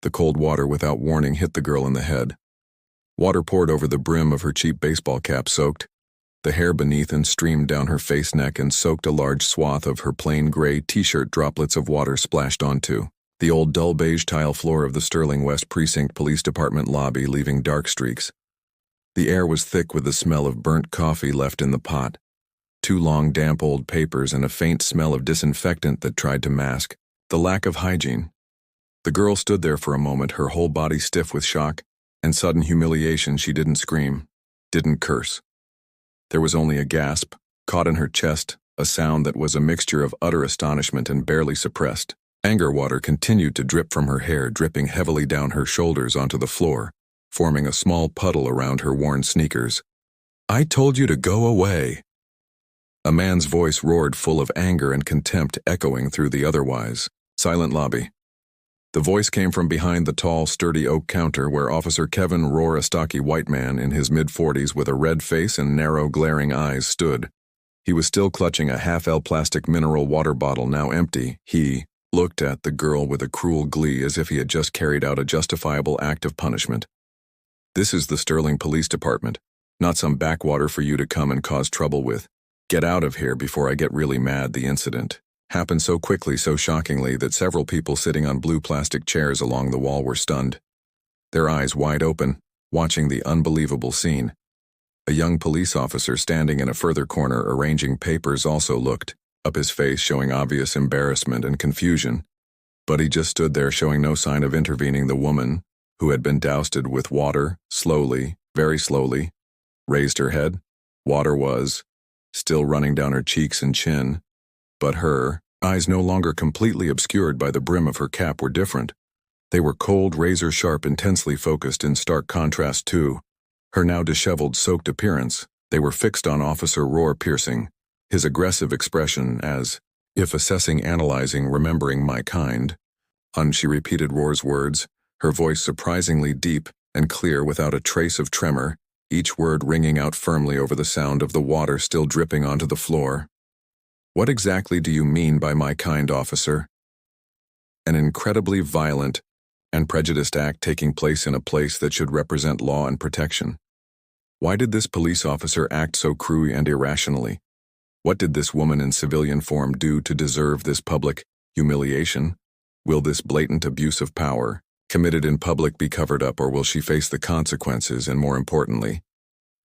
The cold water without warning hit the girl in the head. Water poured over the brim of her cheap baseball cap, soaked the hair beneath and streamed down her face, neck, and soaked a large swath of her plain gray t-shirt. Droplets of water splashed onto the old dull beige tile floor of the Sterling West Precinct Police Department lobby, leaving dark streaks. The air was thick with the smell of burnt coffee left in the pot, 2 long damp old papers, and a faint smell of disinfectant that tried to mask the lack of hygiene. The girl stood there for a moment, her whole body stiff with shock and sudden humiliation. She didn't scream, didn't curse. There was only a gasp, caught in her chest, a sound that was a mixture of utter astonishment and barely suppressed. Anger water continued to drip from her hair, dripping heavily down her shoulders onto the floor, forming a small puddle around her worn sneakers. "I told you to go away." A man's voice roared, full of anger and contempt, echoing through the otherwise silent lobby. The voice came from behind the tall, sturdy oak counter where Officer Kevin Rohr, a stocky white man in his mid-40s with a red face and narrow, glaring eyes, stood. He was still clutching a half-L plastic mineral water bottle, now empty. He looked at the girl with a cruel glee, as if he had just carried out a justifiable act of punishment. "This is the Sterling Police Department, not some backwater for you to come and cause trouble with. Get out of here before I get really mad." The incident happened so quickly, so shockingly, that several people sitting on blue plastic chairs along the wall were stunned, their eyes wide open, watching the unbelievable scene. A young police officer standing in a further corner arranging papers also looked up, his face showing obvious embarrassment and confusion. But he just stood there, showing no sign of intervening. The woman, who had been doused with water, slowly, very slowly, raised her head. Water was still running down her cheeks and chin, but her eyes, no longer completely obscured by the brim of her cap, were different. They were cold, razor-sharp, intensely focused, in stark contrast to her now disheveled, soaked appearance. They were fixed on Officer Rohr, piercing his aggressive expression, as if assessing, analyzing, remembering my kind. She repeated Rohr's words, her voice surprisingly deep and clear, without a trace of tremor, each word ringing out firmly over the sound of the water still dripping onto the floor. "What exactly do you mean by my kind, officer?" An incredibly violent and prejudiced act taking place in a place that should represent law and protection. Why did this police officer act so cruelly and irrationally? What did this woman in civilian form do to deserve this public humiliation? Will this blatant abuse of power, committed in public, be covered up, or will she face the consequences? And more importantly,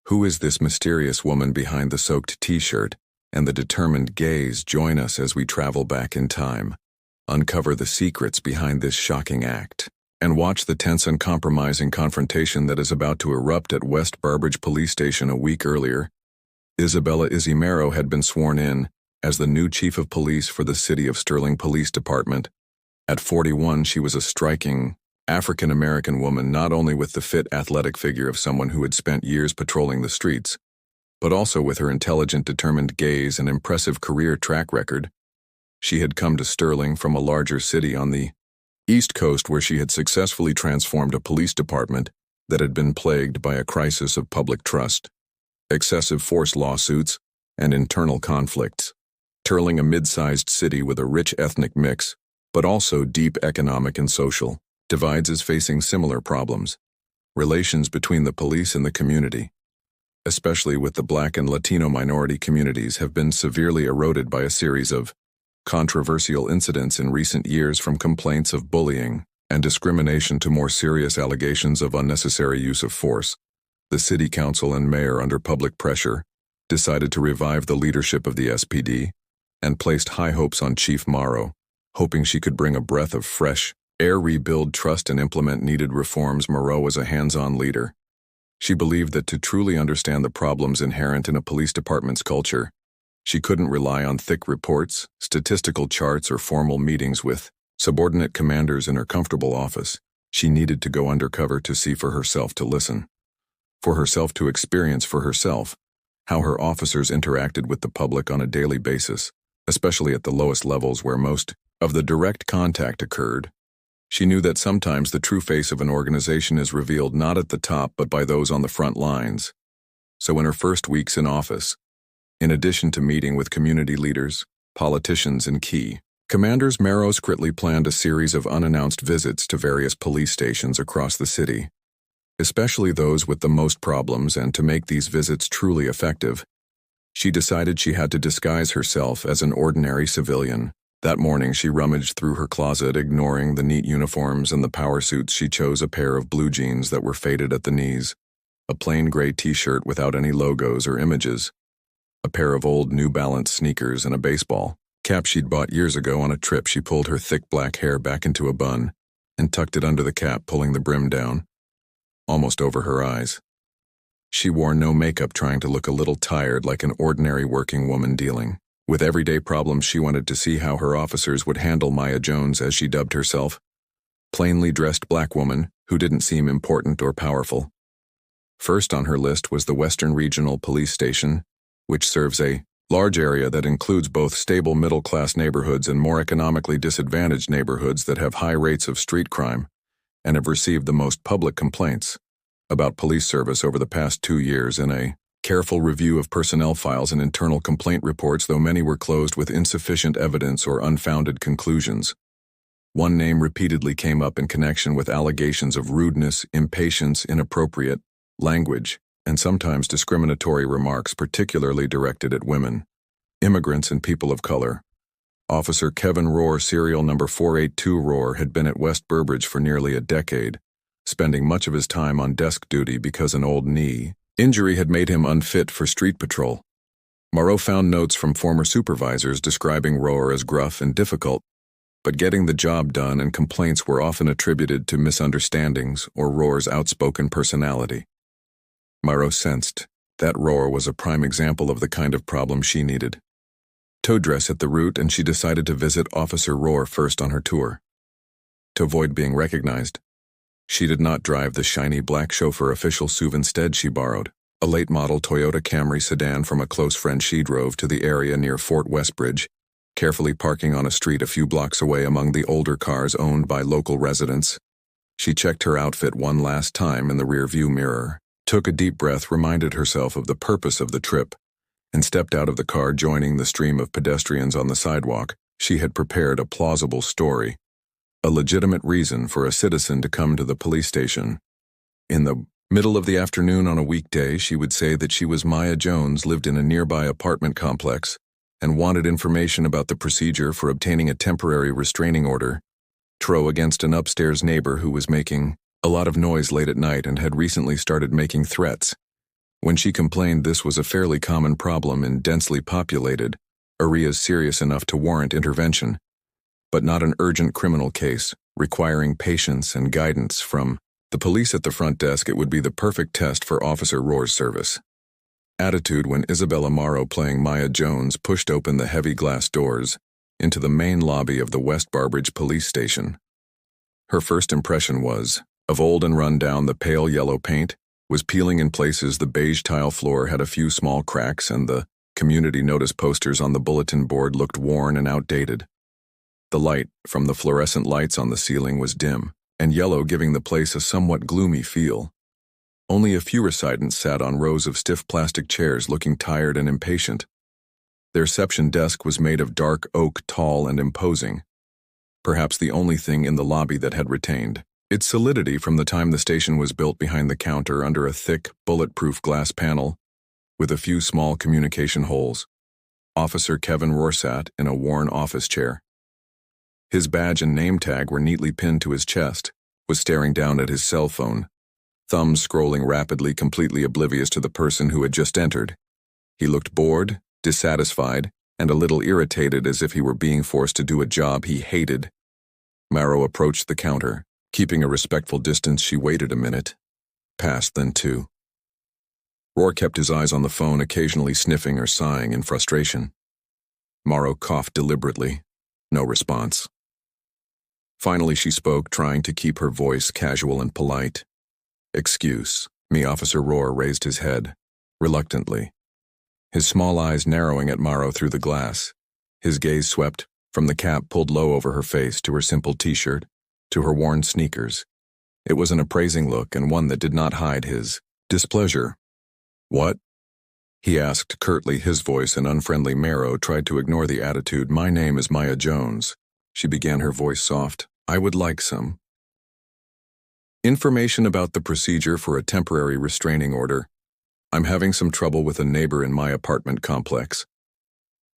who is this mysterious woman behind the soaked t-shirt and the determined gaze? Join us as we travel back in time, uncover the secrets behind this shocking act, and watch the tense and compromising confrontation that is about to erupt at West Barbridge Police Station. A week earlier, Isabella Izimero had been sworn in as the new chief of police for the City of Sterling Police Department. At 41, she was a striking African-American woman, not only with the fit, athletic figure of someone who had spent years patrolling the streets, but also with her intelligent, determined gaze and impressive career track record. She had come to Sterling from a larger city on the East Coast, where she had successfully transformed a police department that had been plagued by a crisis of public trust, excessive force lawsuits, and internal conflicts. Sterling, a mid-sized city with a rich ethnic mix, but also deep economic and social divides, is facing similar problems. Relations between the police and the community, especially with the Black and Latino minority communities, have been severely eroded by a series of controversial incidents in recent years, from complaints of bullying and discrimination to more serious allegations of unnecessary use of force. The city council and mayor, under public pressure, decided to revive the leadership of the SPD and placed high hopes on Chief Morrow, hoping she could bring a breath of fresh air, rebuild trust, and implement needed reforms. Morrow was a hands-on leader. She believed that to truly understand the problems inherent in a police department's culture, she couldn't rely on thick reports, statistical charts, or formal meetings with subordinate commanders in her comfortable office. She needed to go undercover to see for herself, to listen for herself, to experience for herself how her officers interacted with the public on a daily basis, especially at the lowest levels where most of the direct contact occurred. She knew that sometimes the true face of an organization is revealed not at the top but by those on the front lines. So in her first weeks in office, in addition to meeting with community leaders, politicians, and key Commanders Marrow Scritley planned a series of unannounced visits to various police stations across the city, especially those with the most problems, and to make these visits truly effective, she decided she had to disguise herself as an ordinary civilian. That morning she rummaged through her closet, ignoring the neat uniforms and the power suits. She chose a pair of blue jeans that were faded at the knees, a plain gray t-shirt without any logos or images, a pair of old New Balance sneakers, and a baseball cap she'd bought years ago on a trip. She pulled her thick black hair back into a bun and tucked it under the cap, pulling the brim down, almost over her eyes. She wore no makeup, trying to look a little tired, like an ordinary working woman dealing with everyday problems. She wanted to see how her officers would handle Maya Jones, as she dubbed herself, plainly dressed black woman who didn't seem important or powerful. First on her list was the Western Regional Police Station, which serves a large area that includes both stable middle-class neighborhoods and more economically disadvantaged neighborhoods that have high rates of street crime and have received the most public complaints about police service over the past 2 years. In a careful review of personnel files and internal complaint reports, though many were closed with insufficient evidence or unfounded conclusions, one name repeatedly came up in connection with allegations of rudeness, impatience, inappropriate language, and sometimes discriminatory remarks, particularly directed at women, immigrants, and people of color. Officer Kevin Rohr, serial number 482 Rohr, had been at West Burbridge for nearly a decade, spending much of his time on desk duty because an old knee injury had made him unfit for street patrol. Marrow found notes from former supervisors describing Rohr as gruff and difficult, but getting the job done, and complaints were often attributed to misunderstandings or Rohr's outspoken personality. Marrow sensed that Rohr was a prime example of the kind of problem she needed. Tow dress at the route, and she decided to visit Officer Rohr first on her tour. To avoid being recognized, she did not drive the shiny black chauffeur official SUV. Instead, she borrowed a late-model Toyota Camry sedan from a close friend. She drove to the area near Fort Westbridge, carefully parking on a street a few blocks away among the older cars owned by local residents. She checked her outfit one last time in the rearview mirror, took a deep breath, reminded herself of the purpose of the trip, and stepped out of the car, joining the stream of pedestrians on the sidewalk. She had prepared a plausible story, a legitimate reason for a citizen to come to the police station. In the middle of the afternoon on a weekday, she would say that she was Maya Jones, lived in a nearby apartment complex, and wanted information about the procedure for obtaining a temporary restraining order against an upstairs neighbor who was making a lot of noise late at night and had recently started making threats. When she complained, this was a fairly common problem in densely populated areas, serious enough to warrant intervention, but not an urgent criminal case requiring patience and guidance from the police at the front desk. It would be the perfect test for Officer Rohr's service attitude when Isabella Marrow, playing Maya Jones, pushed open the heavy glass doors into the main lobby of the West Burbridge police station. Her first impression was of old and run down. The pale yellow paint was peeling in places, the beige tile floor had a few small cracks, and the community notice posters on the bulletin board looked worn and outdated. The light from the fluorescent lights on the ceiling was dim and yellow, giving the place a somewhat gloomy feel. Only a few residents sat on rows of stiff plastic chairs, looking tired and impatient. The reception desk was made of dark oak, tall and imposing, perhaps the only thing in the lobby that had retained its solidity from the time the station was built. Behind the counter, under a thick, bulletproof glass panel with a few small communication holes, Officer Kevin Rohr sat in a worn office chair. His badge and name tag were neatly pinned to his chest, was staring down at his cell phone, thumbs scrolling rapidly, completely oblivious to the person who had just entered. He looked bored, dissatisfied, and a little irritated, as if he were being forced to do a job he hated. Marrow approached the counter. Keeping a respectful distance, she waited a minute, passed, then two. Rohr kept his eyes on the phone, occasionally sniffing or sighing in frustration. Marrow coughed deliberately. No response. Finally she spoke, trying to keep her voice casual and polite. "Excuse me." Officer Rohr raised his head, reluctantly, his small eyes narrowing at Marrow through the glass. His gaze swept from the cap pulled low over her face to her simple t-shirt, to her worn sneakers. It was an appraising look, and one that did not hide his displeasure. "What?" he asked curtly, his voice an unfriendly Marrow tried to ignore the attitude. My name is Maya Jones. She began, her voice soft. I would like some information about the procedure for a temporary restraining order. I'm having some trouble with a neighbor in my apartment complex.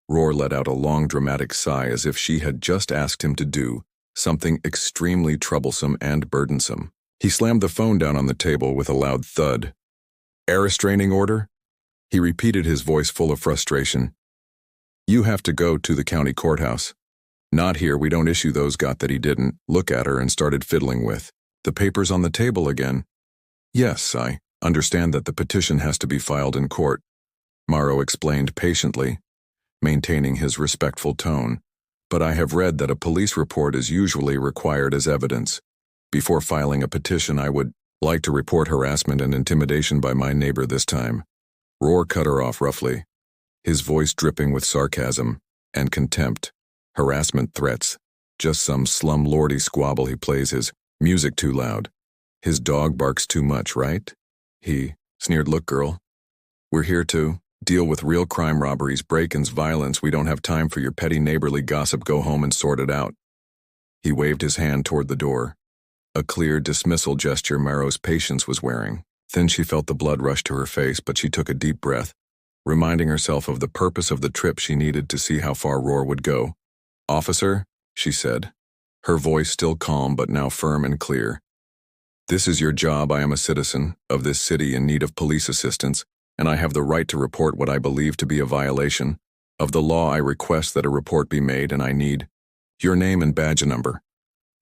Roar let out a long dramatic sigh as if she had just asked him to do something extremely troublesome and burdensome. He slammed the phone down on the table with a loud thud. A restraining order? He repeated, his voice full of frustration. You have to go to the county courthouse. Not here, we don't issue those. Got that? He didn't look at her and started fiddling with the papers on the table again. Yes, I understand that the petition has to be filed in court, Morrow explained patiently, maintaining his respectful tone. But I have read that a police report is usually required as evidence. Before filing a petition, I would like to report harassment and intimidation by my neighbor this time. Roar cut her off roughly, his voice dripping with sarcasm and contempt. Harassment threats. Just some slumlordy squabble. He plays his music too loud. His dog barks too much, right? He sneered. Look, girl, we're here to deal with real crime, robberies, break-ins, violence. We don't have time for your petty neighborly gossip. Go home and sort it out. He waved his hand toward the door, a clear dismissal gesture Marrow's patience was wearing. Then she felt the blood rush to her face, but she took a deep breath, reminding herself of the purpose of the trip. She needed to see how far Roar would go. Officer, she said, her voice still calm but now firm and clear. This is your job. I am a citizen of this city in need of police assistance, and I have the right to report what I believe to be a violation of the law. I request that a report be made, and I need your name and badge number.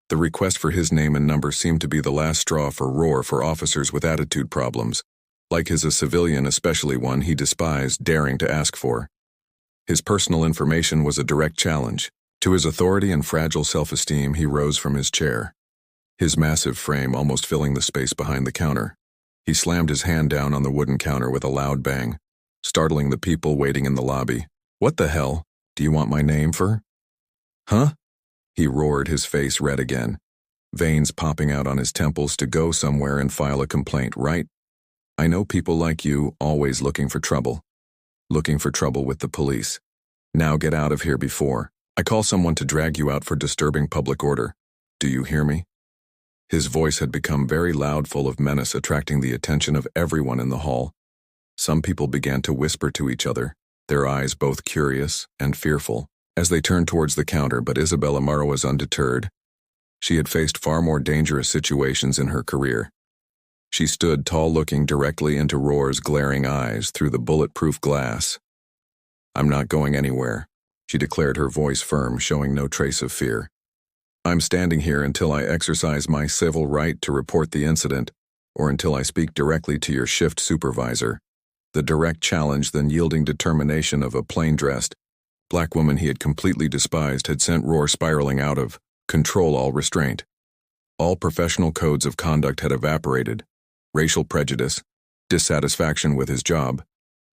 The request for his name and number seemed to be the last straw for Roar, for officers with attitude problems, like his, a civilian, especially one he despised, daring to ask for. His personal information was a direct challenge to his authority and fragile self-esteem. He rose from his chair, his massive frame almost filling the space behind the counter. He slammed his hand down on the wooden counter with a loud bang, startling the people waiting in the lobby. What the hell do you want my name for? Huh? He roared, his face red again, veins popping out on his temples. To go somewhere and file a complaint, right? I know people like you, always looking for trouble with the police. Now get out of here before I call someone to drag you out for disturbing public order. Do you hear me? His voice had become very loud, full of menace, attracting the attention of everyone in the hall. Some people began to whisper to each other, their eyes both curious and fearful, as they turned towards the counter. But Isabella Morrow was undeterred. She had faced far more dangerous situations in her career. She stood tall, looking directly into Roar's glaring eyes through the bulletproof glass. I'm not going anywhere, she declared, her voice firm, showing no trace of fear. I'm standing here until I exercise my civil right to report the incident, or until I speak directly to your shift supervisor. The direct challenge, then yielding determination of a plain-dressed black woman he had completely despised, had sent Roar spiraling out of control. All restraint, all professional codes of conduct had evaporated. Racial prejudice, dissatisfaction with his job,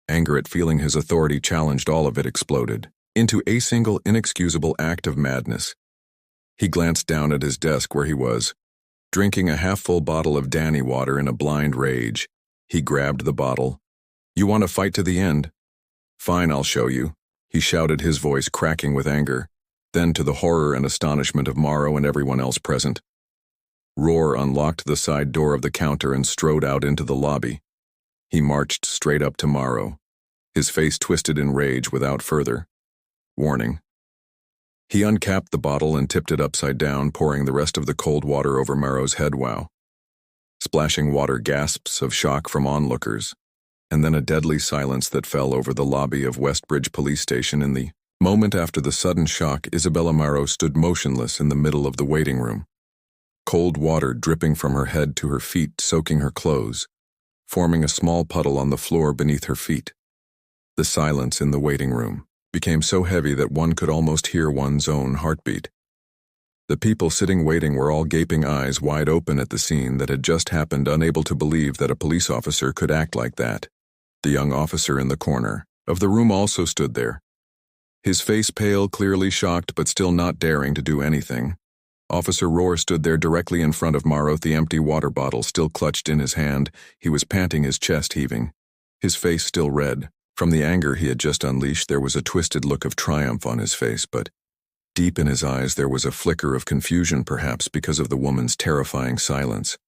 anger at feeling his authority challenged, all of it exploded into a single inexcusable act of madness. He glanced down at his desk where he was, drinking a half-full bottle of Danny water in a blind rage. He grabbed the bottle. You want to fight to the end? Fine, I'll show you, he shouted, his voice cracking with anger. Then, to the horror and astonishment of Morrow and everyone else present, Roar unlocked the side door of the counter and strode out into the lobby. He marched straight up to Morrow, his face twisted in rage without further warning. He uncapped the bottle and tipped it upside down, pouring the rest of the cold water over Morrow's head. Wow. Splashing water, gasps of shock from onlookers, and then a deadly silence that fell over the lobby of Westbridge Police Station. In the moment after the sudden shock, Isabella Morrow stood motionless in the middle of the waiting room, cold water dripping from her head to her feet, soaking her clothes, forming a small puddle on the floor beneath her feet. The silence in the waiting room became so heavy that one could almost hear one's own heartbeat. The people sitting waiting were all gaping, eyes wide open at the scene that had just happened, unable to believe that a police officer could act like that. The young officer in the corner of the room also stood there, his face pale, clearly shocked, but still not daring to do anything. Officer Roar stood there directly in front of Morrow, the empty water bottle still clutched in his hand. He was panting, his chest heaving, his face still red, From the anger he had just unleashed, there was a twisted look of triumph on his face, but deep in his eyes there was a flicker of confusion, perhaps because of the woman's terrifying silence,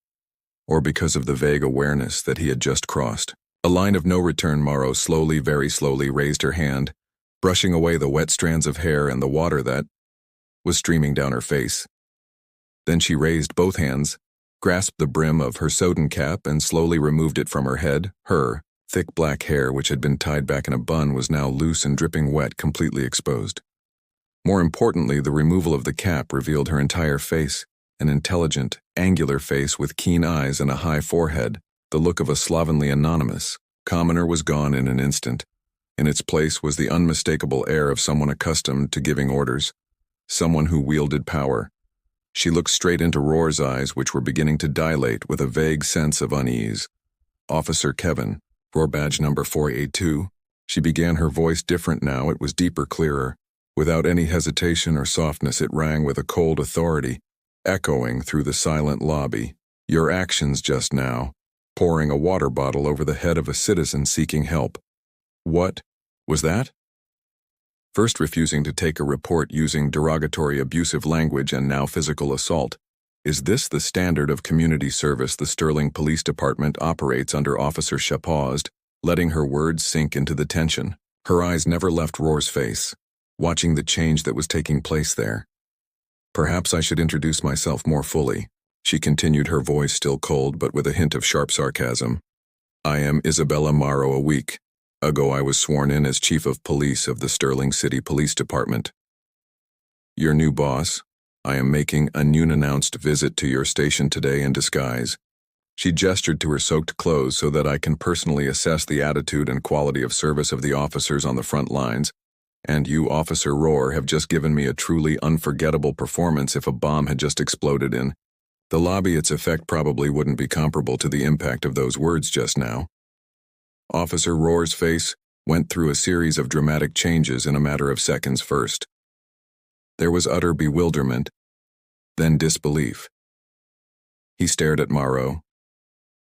or because of the vague awareness that he had just crossed a line of no return. Morrow slowly, very slowly, raised her hand, brushing away the wet strands of hair and the water that was streaming down her face. Then she raised both hands, grasped the brim of her sodden cap, and slowly removed it from her head. Her thick black hair, which had been tied back in a bun, was now loose and dripping wet, completely exposed. More importantly, the removal of the cap revealed her entire face, an intelligent, angular face with keen eyes and a high forehead, the look of a slovenly anonymous. Commoner was gone in an instant. In its place was the unmistakable air of someone accustomed to giving orders, someone who wielded power. She looked straight into Roar's eyes, which were beginning to dilate with a vague sense of unease. "Officer Kevin, Roar badge number 482. She began, her voice different now. It was deeper, clearer. Without any hesitation or softness, it rang with a cold authority, echoing through the silent lobby. "Your actions just now, pouring a water bottle over the head of a citizen seeking help. What was that? First refusing to take a report using derogatory abusive language and now physical assault. Is this the standard of community service the Sterling Police Department operates under?" Officer Shah paused, letting her words sink into the tension. Her eyes never left Roar's face, watching the change that was taking place there. "Perhaps I should introduce myself more fully," she continued, her voice still cold but with a hint of sharp sarcasm. "I am Isabella Morrow. A week ago I was sworn in as Chief of Police of the Sterling City Police Department. Your new boss. I am making an unannounced visit to your station today in disguise." She gestured to her soaked clothes so that I can personally assess the attitude and quality of service of the officers on the front lines. "And you, Officer Roar, have just given me a truly unforgettable performance. If a bomb had just exploded in the lobby, its effect probably wouldn't be comparable to the impact of those words just now." Officer Roar's face went through a series of dramatic changes in a matter of seconds. First, there was utter bewilderment, then disbelief. He stared at Morrow,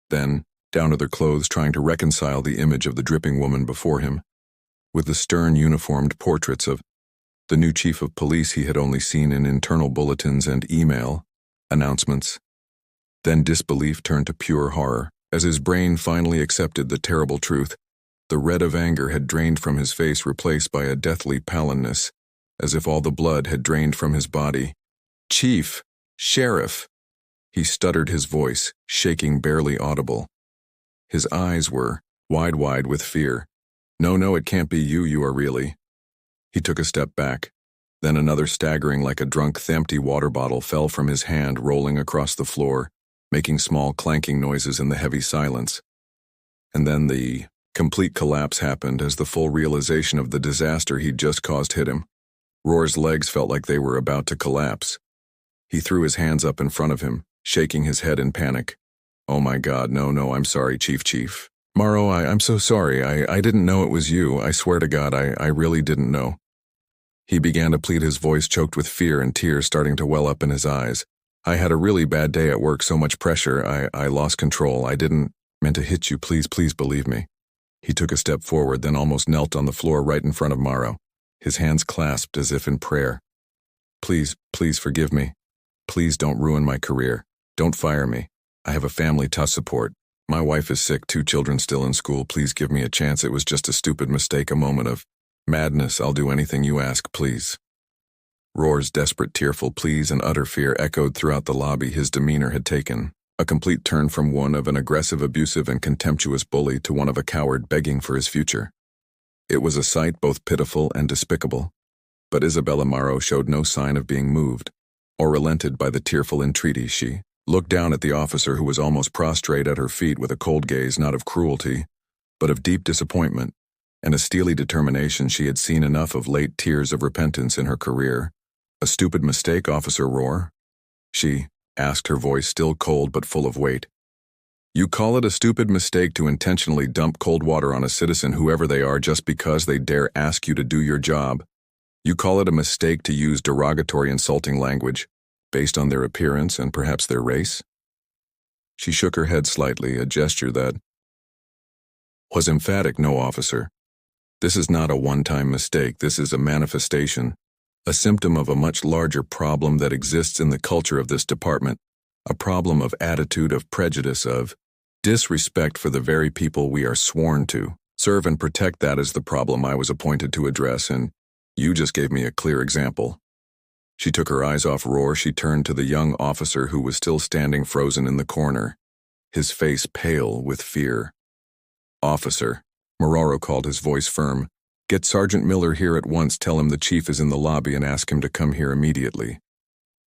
then down at their clothes, trying to reconcile the image of the dripping woman before him with the stern uniformed portraits of the new chief of police he had only seen in internal bulletins and email announcements. Then disbelief turned to pure horror as his brain finally accepted the terrible truth. The red of anger had drained from his face, replaced by a deathly pallidness, as if all the blood had drained from his body. "Chief, Sheriff," he stuttered, his voice shaking, barely audible. His eyes were wide with fear. No, it can't be you. You are really." He took a step back. Then another, staggering like a drunk, empty water bottle fell from his hand, rolling across the floor, making small clanking noises in the heavy silence. And then the complete collapse happened as the full realization of the disaster he'd just caused hit him. Roar's legs felt like they were about to collapse. He threw his hands up in front of him, shaking his head in panic. "Oh my God, no, I'm sorry, Chief. Morrow, I'm so sorry. I didn't know it was you. I swear to God, I really didn't know." He began to plead, his voice choked with fear and tears starting to well up in his eyes. "I had a really bad day at work, so much pressure. I lost control. I didn't mean to hit you. Please believe me." He took a step forward, then almost knelt on the floor right in front of Morrow, his hands clasped as if in prayer. Please forgive me. Please don't ruin my career. Don't fire me. I have a family to support. My wife is sick, 2 children still in school. Please give me a chance. It was just a stupid mistake, a moment of madness. I'll do anything you ask, please." Roar's desperate, tearful pleas and utter fear echoed throughout the lobby. His demeanor had taken a complete turn from one of an aggressive, abusive, and contemptuous bully to one of a coward begging for his future. It was a sight both pitiful and despicable, but Isabella Morrow showed no sign of being moved or relented by the tearful entreaty. She looked down at the officer, who was almost prostrate at her feet, with a cold gaze not of cruelty, but of deep disappointment and a steely determination she had seen enough of late, tears of repentance in her career. "A stupid mistake, Officer Roar?" she asked, her voice still cold but full of weight. "You call it a stupid mistake to intentionally dump cold water on a citizen, whoever they are, just because they dare ask you to do your job? You call it a mistake to use derogatory, insulting language based on their appearance and perhaps their race?" She shook her head slightly, a gesture that was emphatic. "No, officer. This is not a one-time mistake. This is a manifestation, a symptom of a much larger problem that exists in the culture of this department, a problem of attitude, of prejudice, of disrespect for the very people we are sworn to serve and protect. That is the problem I was appointed to address, and you just gave me a clear example. She took her eyes off Roar. She turned to the young officer who was still standing frozen in the corner, his face pale with fear. "Officer," Moraro called, his voice firm, "get Sergeant Miller here at once. Tell him the chief is in the lobby and ask him to come here immediately."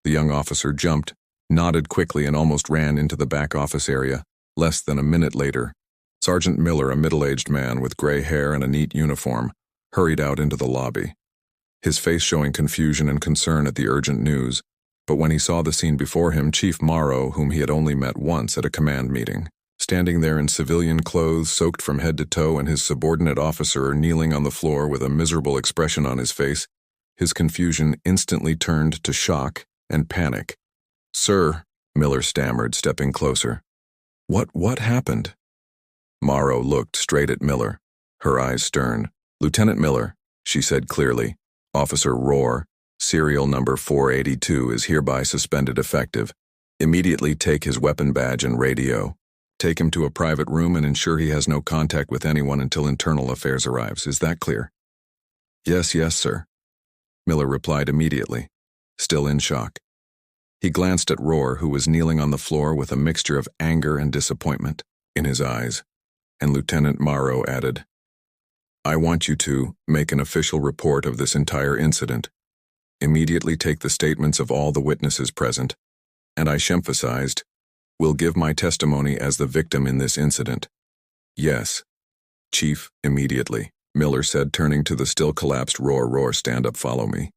The young officer jumped, nodded quickly, and almost ran into the back office area. Less than a minute later, Sergeant Miller, a middle-aged man with gray hair and a neat uniform, hurried out into the lobby, his face showing confusion and concern at the urgent news. But when he saw the scene before him, Chief Morrow, whom he had only met once at a command meeting, standing there in civilian clothes, soaked from head to toe, and his subordinate officer kneeling on the floor with a miserable expression on his face, his confusion instantly turned to shock and panic. "Sir," Miller stammered, stepping closer. What happened?" Morrow looked straight at Miller, her eyes stern. "Lieutenant Miller," she said clearly, "Officer Roar, serial number 482, is hereby suspended effective. Immediately take his weapon badge and radio. Take him to a private room and ensure he has no contact with anyone until Internal Affairs arrives. Is that clear?" Yes, sir," Miller replied immediately, still in shock. He glanced at Roar, who was kneeling on the floor with a mixture of anger and disappointment in his eyes, and Lieutenant Morrow added, "I want you to make an official report of this entire incident. Immediately take the statements of all the witnesses present, and I emphasized, will give my testimony as the victim in this incident." "Yes, Chief, immediately," Miller said, turning to the still collapsed Roar. "Roar, stand up, follow me."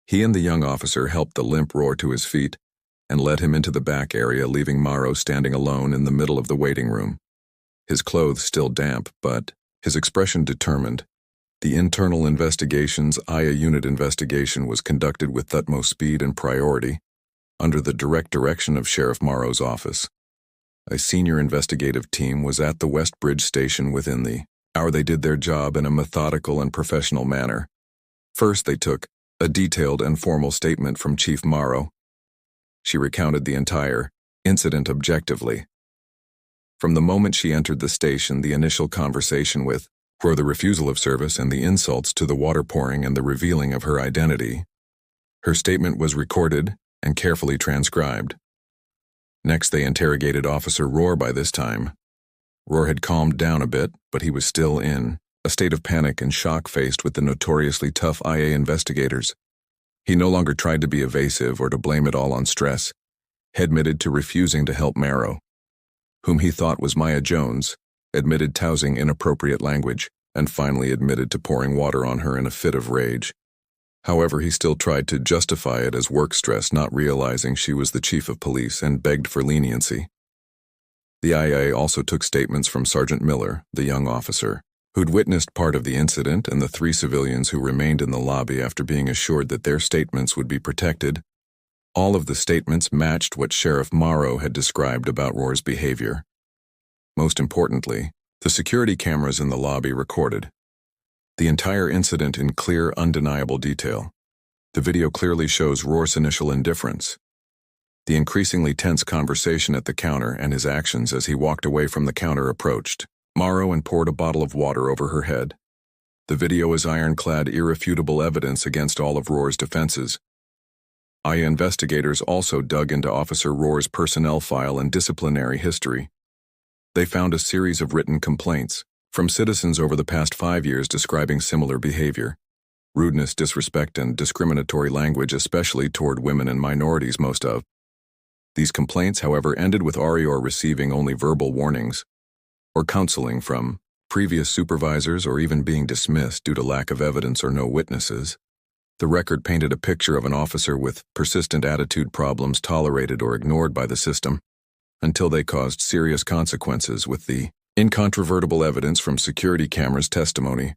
He and the young officer helped the limp Roar to his feet and led him into the back area, leaving Morrow standing alone in the middle of the waiting room, his clothes still damp, but his expression determined. The internal investigation's IA unit investigation was conducted with utmost speed and priority, under the direct direction of Sheriff Morrow's office. A senior investigative team was at the West Bridge station within the hour. They did their job in a methodical and professional manner. First, they took a detailed and formal statement from Chief Morrow. She recounted the entire incident objectively. From the moment she entered the station, the initial conversation with Roar, the refusal of service and the insults to the water pouring and the revealing of her identity. Her statement was recorded and carefully transcribed. Next, they interrogated Officer Roar. By this time, Roar had calmed down a bit, but he was still in a state of panic and shock faced with the notoriously tough IA investigators. He no longer tried to be evasive or to blame it all on stress. He admitted to refusing to help Morrow, whom he thought was Maya Jones, admitted to using inappropriate language, and finally admitted to pouring water on her in a fit of rage. However, he still tried to justify it as work stress, not realizing she was the chief of police, and begged for leniency. The IA also took statements from Sergeant Miller, the young officer, who'd witnessed part of the incident, and the 3 civilians who remained in the lobby after being assured that their statements would be protected. All of the statements matched what Sheriff Morrow had described about Roar's behavior. Most importantly, the security cameras in the lobby recorded the entire incident in clear, undeniable detail. The video clearly shows Roar's initial indifference, the increasingly tense conversation at the counter, and his actions as he walked away from the counter approached Morrow and poured a bottle of water over her head. The video is ironclad, irrefutable evidence against all of Roar's defenses. IA investigators also dug into Officer Roar's personnel file and disciplinary history. They found a series of written complaints from citizens over the past 5 years describing similar behavior: rudeness, disrespect, and discriminatory language, especially toward women and minorities. Most of these complaints, however, ended with Roar receiving only verbal warnings or counseling from previous supervisors, or even being dismissed due to lack of evidence or no witnesses. The record painted a picture of an officer with persistent attitude problems tolerated or ignored by the system until they caused serious consequences, with the incontrovertible evidence from security cameras, testimony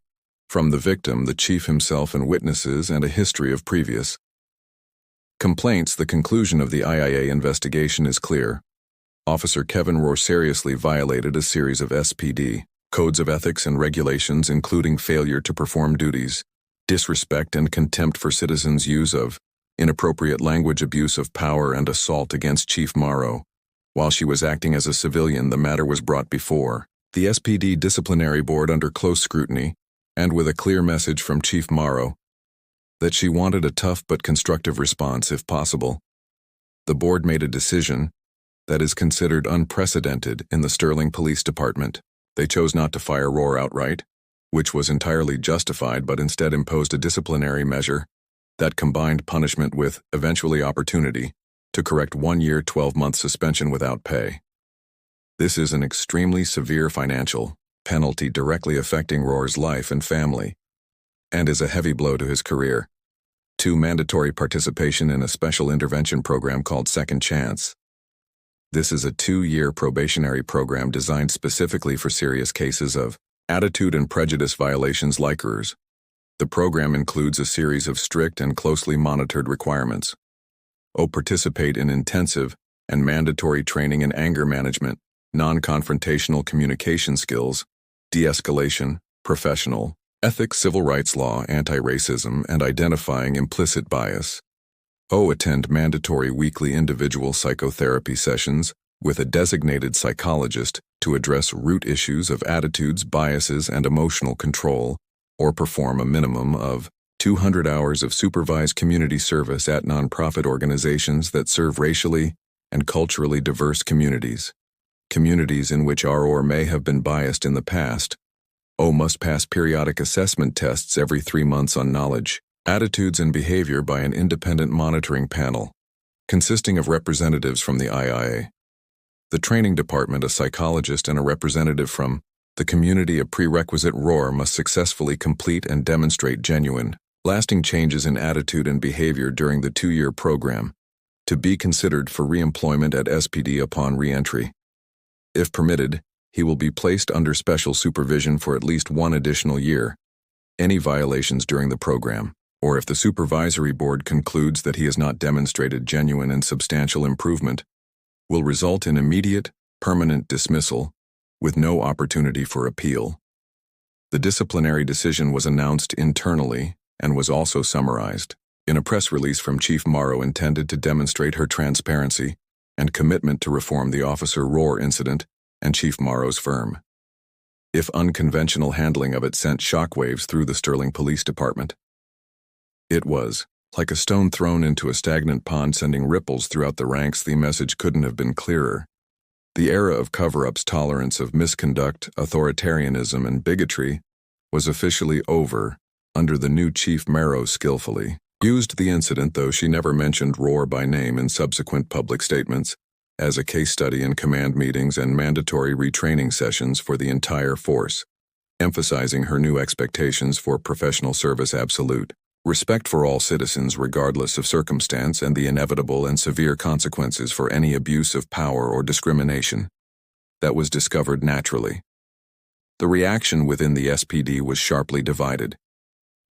from the victim, the chief himself, and witnesses, and a history of previous complaints. The conclusion of the IIA investigation is clear. Officer Kevin Roar seriously violated a series of SPD codes of ethics and regulations including failure to perform duties, disrespect and contempt for citizens' use of inappropriate language, abuse of power, and assault against Chief Morrow. While she was acting as a civilian, the matter was brought before the SPD Disciplinary Board under close scrutiny, and with a clear message from Chief Morrow that she wanted a tough but constructive response if possible. The board made a decision that is considered unprecedented in the Sterling Police Department. They chose not to fire Rohr outright, which was entirely justified, but instead imposed a disciplinary measure that combined punishment with, eventually, opportunity to correct 1 year, 12-month suspension without pay. This is an extremely severe financial penalty directly affecting Rohr's life and family, and is a heavy blow to his career. 2. Mandatory participation in a special intervention program called Second Chance. This is a 2-year probationary program designed specifically for serious cases of attitude and prejudice violations like hers. The program includes a series of strict and closely monitored requirements. Participate in intensive and mandatory training in anger management, non-confrontational communication skills, de-escalation, professional, ethics, civil rights law, anti-racism, and identifying implicit bias. Attend mandatory weekly individual psychotherapy sessions with a designated psychologist to address root issues of attitudes, biases, and emotional control, or perform a minimum of 200 hours of supervised community service at nonprofit organizations that serve racially and culturally diverse communities in which are or may have been biased in the past. Must pass periodic assessment tests every 3 months on knowledge, attitudes, and behavior by an independent monitoring panel, consisting of representatives from the IIA, the training department, a psychologist, and a representative from the community. A prerequisite: Rohr must successfully complete and demonstrate genuine, lasting changes in attitude and behavior during the 2-year program, to be considered for reemployment at SPD upon re-entry. If permitted, he will be placed under special supervision for at least 1 additional year. Any violations during the program, or if the supervisory board concludes that he has not demonstrated genuine and substantial improvement, will result in immediate, permanent dismissal, with no opportunity for appeal. The disciplinary decision was announced internally and was also summarized in a press release from Chief Morrow intended to demonstrate her transparency and commitment to reform the Officer Rohr incident and Chief Morrow's firm. If unconventional handling of it sent shockwaves through the Sterling Police Department. It was like a stone thrown into a stagnant pond, sending ripples throughout the ranks. The message couldn't have been clearer. The era of cover-ups, tolerance of misconduct, authoritarianism, and bigotry was officially over under the new Chief Morrow. Skillfully used the incident, though she never mentioned Rohr by name in subsequent public statements, as a case study in command meetings and mandatory retraining sessions for the entire force, emphasizing her new expectations for professional service: absolute respect for all citizens regardless of circumstance, and the inevitable and severe consequences for any abuse of power or discrimination that was discovered naturally. The reaction within the SPD was sharply divided.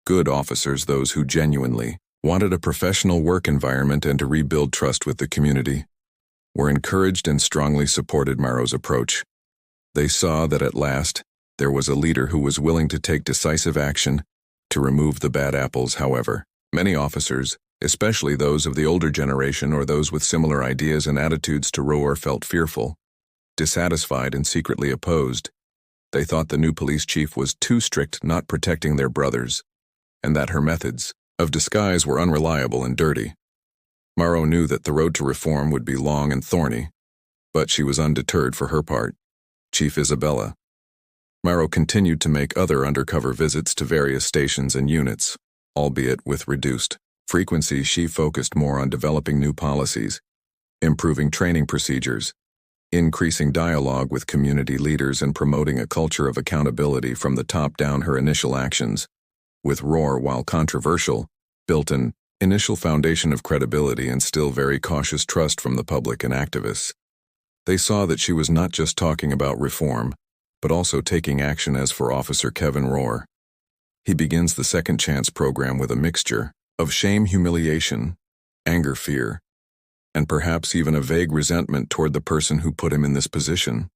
Good officers, those who genuinely wanted a professional work environment and to rebuild trust with the community, were encouraged and strongly supported Morrow's approach. They saw that at last there was a leader who was willing to take decisive action to remove the bad apples. However, many officers, especially those of the older generation or those with similar ideas and attitudes to Rohr, felt fearful, dissatisfied, and secretly opposed. They thought the new police chief was too strict, not protecting their brothers, and that her methods of disguise were unreliable and dirty. Morrow knew that the road to reform would be long and thorny, but she was undeterred. For her part, Chief Isabella Morrow continued to make other undercover visits to various stations and units, albeit with reduced frequency. She focused more on developing new policies, improving training procedures, increasing dialogue with community leaders, and promoting a culture of accountability from the top down. Her initial actions with Rohr, while controversial, built an initial foundation of credibility and still very cautious trust from the public and activists. They saw that she was not just talking about reform, but also taking action. As for Officer Kevin Rohr, he begins the Second Chance program with a mixture of shame, humiliation, anger, fear, and perhaps even a vague resentment toward the person who put him in this position.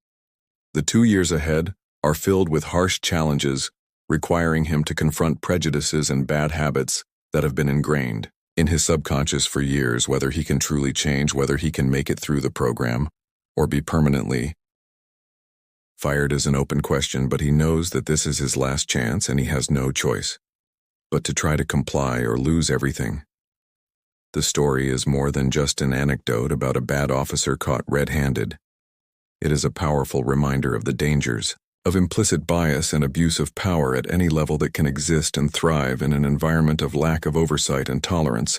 The 2 years ahead are filled with harsh challenges, requiring him to confront prejudices and bad habits that have been ingrained in his subconscious for years. Whether he can truly change, whether he can make it through the program, or be permanently fired is an open question, but he knows that this is his last chance and he has no choice but to try to comply or lose everything. The story is more than just an anecdote about a bad officer caught red-handed. It is a powerful reminder of the dangers of implicit bias and abuse of power at any level that can exist and thrive in an environment of lack of oversight and tolerance.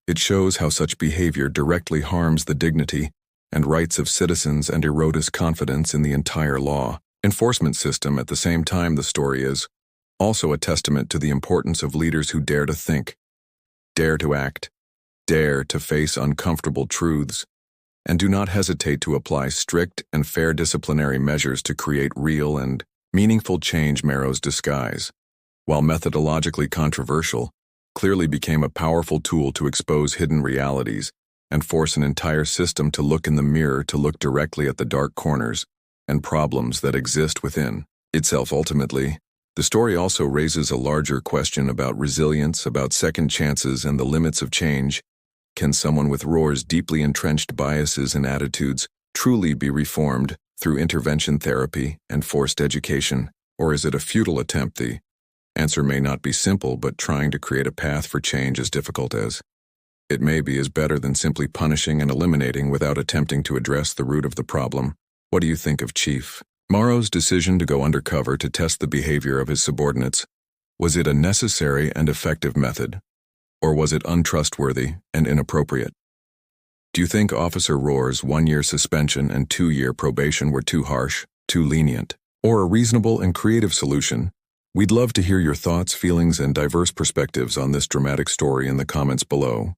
It shows how such behavior directly harms the dignity and rights of citizens and erodes confidence in the entire law enforcement system. At the same time, the story is also a testament to the importance of leaders who dare to think, dare to act, dare to face uncomfortable truths, and do not hesitate to apply strict and fair disciplinary measures to create real and meaningful change. Marrow's disguise, while methodologically controversial, clearly became a powerful tool to expose hidden realities and force an entire system to look in the mirror, to look directly at the dark corners and problems that exist within itself. Ultimately, the story also raises a larger question about resilience, about second chances, and the limits of change. Can someone with Roar's deeply entrenched biases and attitudes truly be reformed through intervention therapy and forced education, or is it a futile attempt? The answer may not be simple, but trying to create a path for change, as difficult as it may be, is better than simply punishing and eliminating without attempting to address the root of the problem. What do you think of Chief Morrow's decision to go undercover to test the behavior of his subordinates? Was it a necessary and effective method, or was it untrustworthy and inappropriate? Do you think Officer Roar's 1-year suspension and 2-year probation were too harsh, too lenient, or a reasonable and creative solution? We'd love to hear your thoughts, feelings, and diverse perspectives on this dramatic story in the comments below.